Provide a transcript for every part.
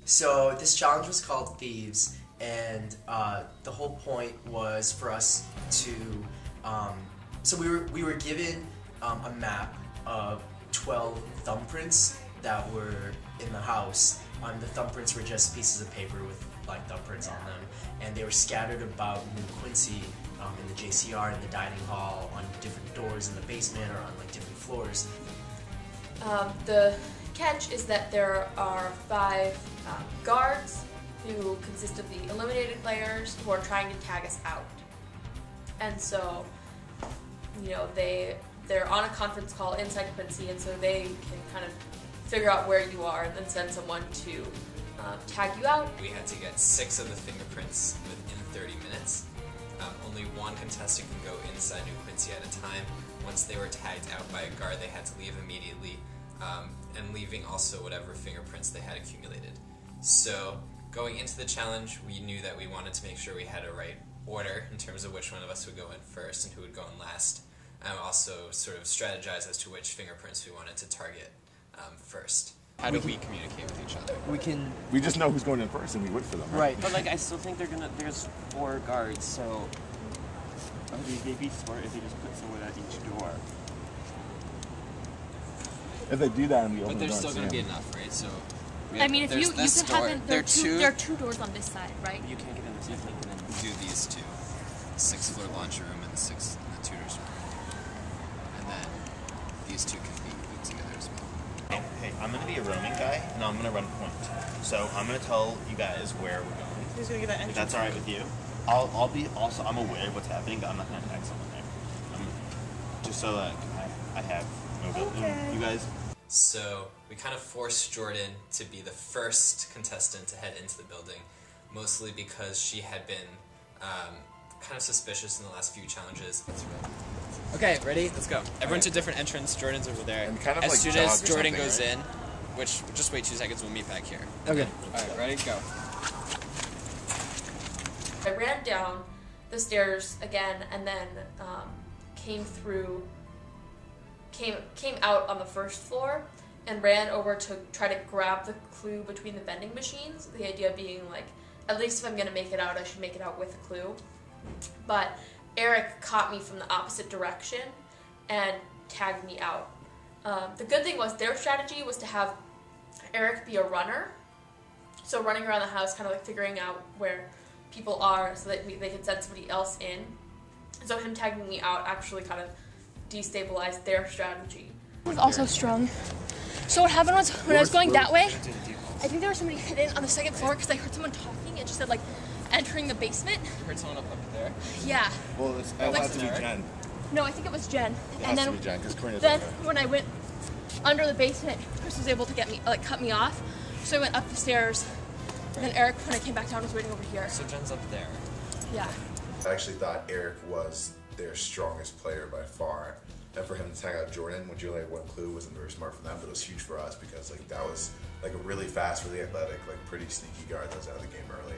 So this challenge was called Thieves, and the whole point was for us to. So we were given a map of 12 thumbprints that were in the house. The thumbprints were just pieces of paper with like thumbprints on them, and they were scattered about New Quincy, in the JCR, in the dining hall, on different doors in the basement, or on like different floors. The catch is that there are 5 guards who consist of the eliminated players who are trying to tag us out. And so, you know, they're on a conference call inside Quincy, and so they can kind of figure out where you are and then send someone to tag you out. We had to get 6 of the fingerprints within 30 minutes. Only one contestant can go inside New Quincy at a time. Once they were tagged out by a guard, they had to leave immediately, and leaving also whatever fingerprints they had accumulated. So going into the challenge, we knew that we wanted to make sure we had a right order in terms of which one of us would go in first and who would go in last, and also sort of strategize as to which fingerprints we wanted to target first. How do we communicate with each other? We just know who's going in first and we wait for them. Right. But like, I still think there's 4 guards, so they'd be smart if they just put someone at each door. If they do that and we open But the there's door, still going to be enough, right? So I mean, if you can have it, there are 2 doors on this side, right? You can't get in this. You can't get in. do these 2, 6th-floor laundry room and the tutor's room, and then these 2 can be put together as well. Hey, I'm gonna be a roaming guy, and I'm gonna run point. So I'm gonna tell you guys where we're going. Who's gonna get that If entrance? that's all right with you. I'll be also. I'm aware of what's happening, but I'm not gonna tag someone there. Just so that I have mobility. Okay. You guys. So we kind of forced Jordan to be the first contestant to head into the building, mostly because she had been kind of suspicious in the last few challenges. Okay, ready? Let's go. Everyone's a different entrance. Jordan's over there. And kind of as like soon as jog or Jordan something, goes right? in, which just wait 2 seconds, we'll meet back here. Okay. Alright, ready? Go. I ran down the stairs again and then came out on the first floor and ran over to try to grab the clue between the vending machines. The idea being, like, at least if I'm going to make it out, I should make it out with a clue. But Eric caught me from the opposite direction and tagged me out. The good thing was their strategy was to have Eric be a runner, so running around the house, kind of like figuring out where people are so that they could send somebody else in. So him tagging me out actually kind of destabilized their strategy. It was also strong. So what happened was, when I was going that way, I think there was somebody hidden on the 2nd floor because I heard someone talking. It just said, like, entering the basement. You heard someone up there? Yeah. Well, it has to be Jen. No, I think it was Jen. It and has then to be Jen, because Corinne's then up there. when I went under the basement, Chris was able to get me, like, cut me off. So I went up the stairs. And then Eric, when I came back down, was waiting over here. So Jen's up there. Yeah. I actually thought Eric was their strongest player by far. And for him to tag out Jordan when you only had 1 clue wasn't very smart for them, but it was huge for us because like that was like a really fast, really athletic, like pretty sneaky guard that was out of the game early.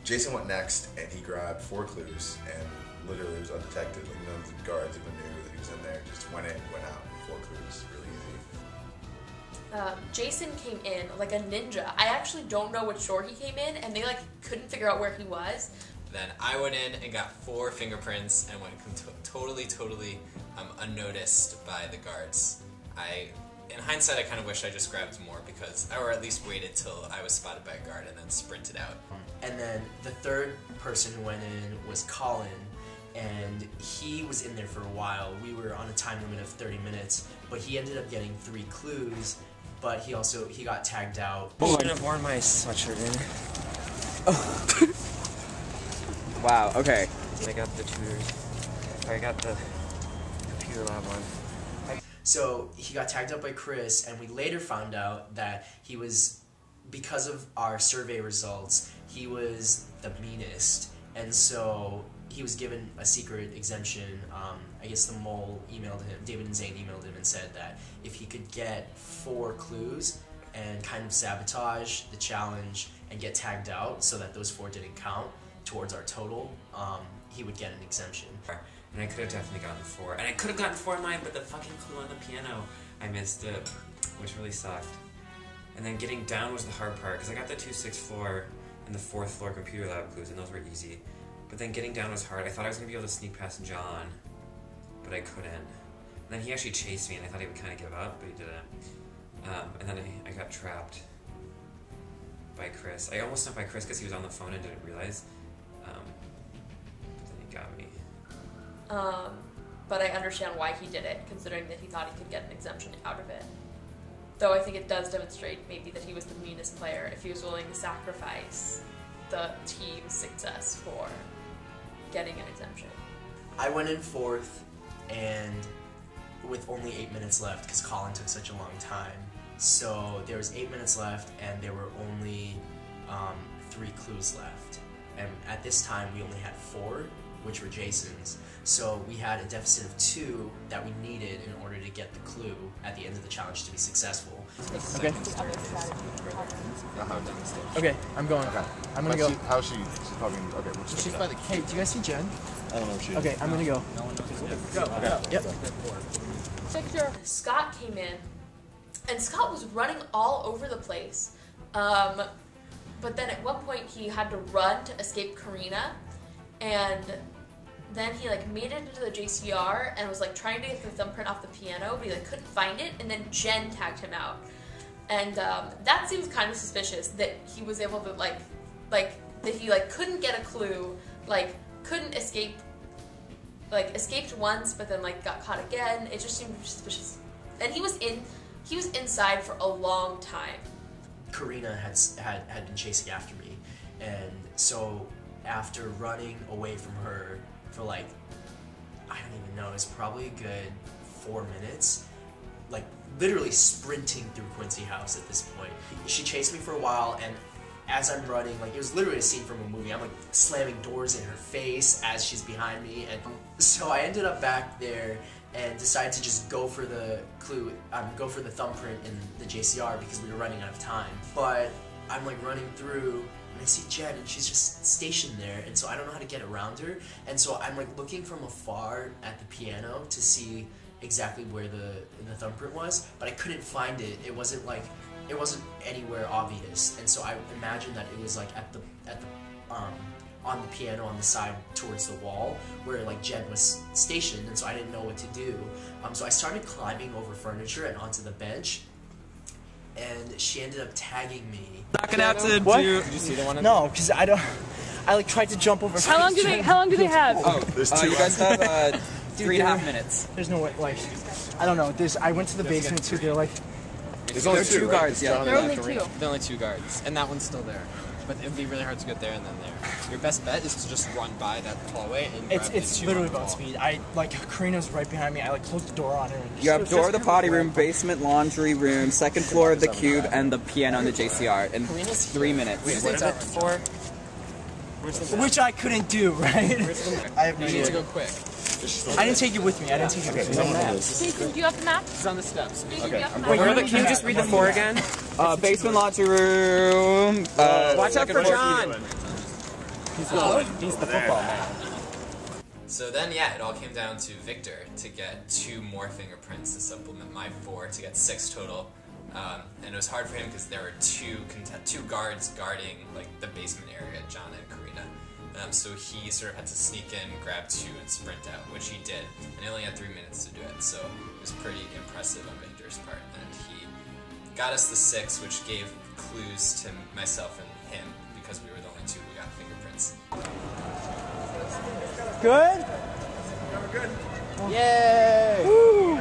Jason went next and he grabbed 4 clues and literally was undetected. Like none of the guards even knew that he was in there. Just went in, went out, 4 clues, really easy. Jason came in like a ninja. I actually don't know which door he came in, and they like couldn't figure out where he was. Then I went in and got 4 fingerprints and went totally unnoticed by the guards. In hindsight, I kind of wish I just grabbed more or at least waited till I was spotted by a guard and then sprinted out. And then the 3rd person who went in was Colin, and he was in there for a while. We were on a time limit of 30 minutes, but he ended up getting 3 clues, but he got tagged out. I shouldn't have worn my sweatshirt in. Oh. Wow, okay. I got the tutors. I got the computer lab one. So he got tagged up by Chris, and we later found out that he was, because of our survey results, he was the meanest, and so he was given a secret exemption. I guess the mole emailed him, David and Zane emailed him and said that if he could get 4 clues and kind of sabotage the challenge and get tagged out so that those 4 didn't count towards our total, he would get an exemption. And I could have definitely gotten 4. And I could have gotten 4 in mine, but the fucking clue on the piano, I missed it, which really sucked. And then getting down was the hard part, because I got the 2-6 floor and the 4th floor computer lab clues, and those were easy. But then getting down was hard. I thought I was going to be able to sneak past John, but I couldn't. And then he actually chased me, and I thought he would kind of give up, but he didn't. And then I got trapped by Chris. I almost snuck by Chris because he was on the phone and didn't realize. But then he got me. But I understand why he did it, considering that he thought he could get an exemption out of it. Though I think it does demonstrate maybe that he was the meanest player if he was willing to sacrifice the team's success for getting an exemption. I went in 4th, and with only 8 minutes left, because Colin took such a long time. So there was 8 minutes left, and there were only 3 clues left. And at this time, we only had 4, which were Jason's. So we had a deficit of 2 that we needed in order to get the clue at the end of the challenge to be successful. Okay. Okay, I'm going. Okay. I'm gonna go. How's she? She's probably. Okay. We'll just She's by the. Hey, do you guys see Jen? I don't know if she. Okay, I'm gonna go. Okay. Yep. Picture. Scott came in, and Scott was running all over the place. But then at one point he had to run to escape Karina, and then he like made it into the JCR and was like trying to get the thumbprint off the piano, but he like couldn't find it, and then Jen tagged him out. And that seems kind of suspicious that he was able to like that he like couldn't get a clue, like couldn't escape, like escaped once but then like got caught again. It just seemed suspicious. And he was inside for a long time. Karina had been chasing after me, and so after running away from her for like, I don't even know, it's probably a good 4 minutes, like literally sprinting through Quincy House at this point. She chased me for a while, and as I'm running, like it was literally a scene from a movie. I'm like slamming doors in her face as she's behind me, and so I ended up back there and decided to just go for the clue, go for the thumbprint in the JCR because we were running out of time. But I'm like running through, and I see Jen, and she's just stationed there, and so I don't know how to get around her, and so I'm like looking from afar at the piano to see exactly where the thumbprint was, but I couldn't find it. It wasn't anywhere obvious, and so I imagined that it was like at the on the piano on the side towards the wall where like Jen was stationed, and so I didn't know what to do. So I started climbing over furniture and onto the bench, and she ended up tagging me. Knocking out to what? Did you see the one? No, because I like tried to jump over. How long do they have? Oh, There's 2. you guys have 3.5 minutes. There's no way. Like, I don't know. I went to the basement too. They're like. There's only 2 guards. Right? Yeah, There are only 2. There are only 2 guards, and that one's still there. But it'd be really hard to get there and then there. Your best bet is to just run by that hallway and grab It's literally about speed. Karina's right behind me. I like closed the door on her. And you have door of the potty room, basement, laundry room, 2nd floor of the cube, and the piano and the JCR in 3 minutes. Which I couldn't do, right? I have no idea. You need to go quick. I didn't take it with me. Jason, do you have the map? It's on the steps. Jason, do you have the map? Wait, can you just read the 4 again? Basement, laundry room. Watch out for John. He's the football man. So then, yeah, it all came down to Victor to get 2 more fingerprints to supplement my 4 to get 6 total. And it was hard for him because there were 2 guards guarding like the basement area, John and Karina. So he sort of had to sneak in, grab 2, and sprint out, which he did. And he only had 3 minutes to do it, so it was pretty impressive on Victor's part. And he got us the 6, which gave clues to myself and him, because we were the only 2 who got fingerprints. Good? Good. Yay! Woo!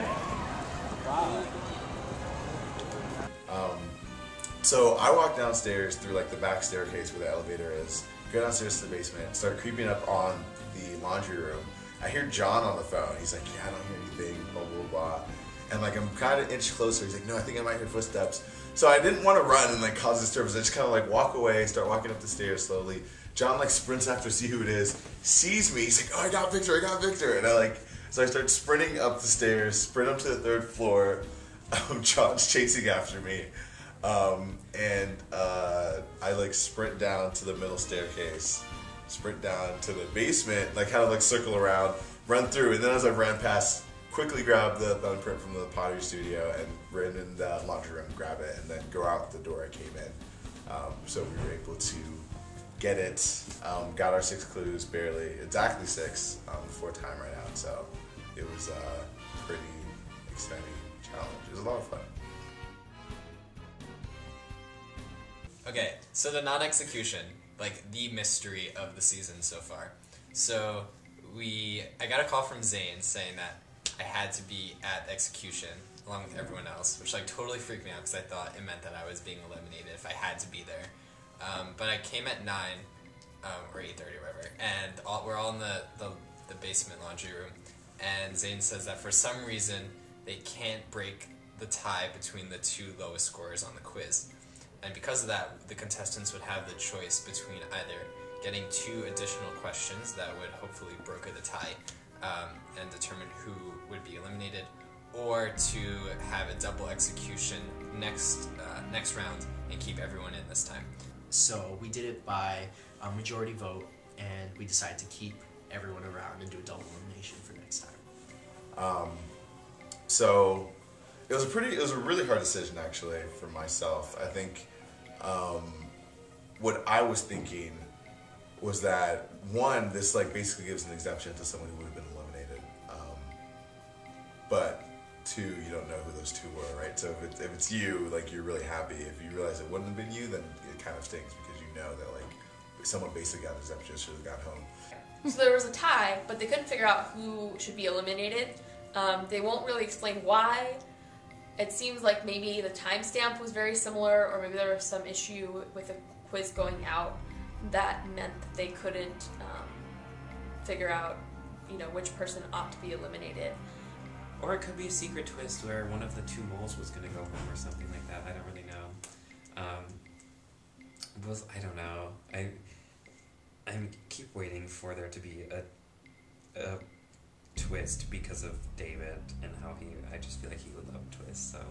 So I walked downstairs through like the back staircase where the elevator is, go downstairs to the basement, start creeping up on the laundry room. I hear John on the phone. He's like, yeah, I don't hear anything, blah, blah, blah. And like I'm kind of inch closer. He's like, no, I think I might hear footsteps. So I didn't want to run and like cause disturbance. I just kind of like walk away, start walking up the stairs slowly. John like sprints after, see who it is, sees me. He's like, oh, I got Victor. And so I start sprinting up the stairs, sprint up to the 3rd floor. John's chasing after me. I like sprint down to the middle staircase, sprint down to the basement, like kind of like circle around, run through, and then as I ran past quickly grab the thumbprint from the pottery studio and ran in the laundry room, grab it, and then go out the door I came in. So we were able to get it, got our 6 clues, barely, exactly 6 before time ran out. So it was a pretty exciting challenge. It was a lot of fun. Okay, so the non-execution, like the mystery of the season so far. So I got a call from Zane saying that I had to be at execution along with everyone else, which like totally freaked me out because I thought it meant that I was being eliminated if I had to be there. But I came at 9 or 8:30 or whatever, and we're all in the basement laundry room, and Zane says that for some reason they can't break the tie between the 2 lowest scorers on the quiz. And because of that, the contestants would have the choice between either getting 2 additional questions that would hopefully broker the tie and determine who would be eliminated, or to have a double execution next round and keep everyone in this time. So we did it by a majority vote, and we decided to keep everyone around and do a double elimination for next time. So it was a really hard decision actually for myself. I think what I was thinking was that one, this like basically gives an exemption to someone who would have been eliminated, but 2, you don't know who those 2 were, right? So if it's you, like you're really happy. If you realize it wouldn't have been you, then it kind of stings because you know that like someone basically got an exemption, should have gone home. So there was a tie, but they couldn't figure out who should be eliminated. They won't really explain why. It seems like maybe the timestamp was very similar, or maybe there was some issue with the quiz going out that meant that they couldn't figure out, which person ought to be eliminated. Or it could be a secret twist where one of the 2 moles was going to go home or something like that. I don't really know. I don't know. I keep waiting for there to be a twist because of David and how I just feel like he would love twists. So,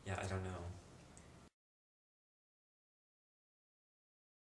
yeah, I don't know.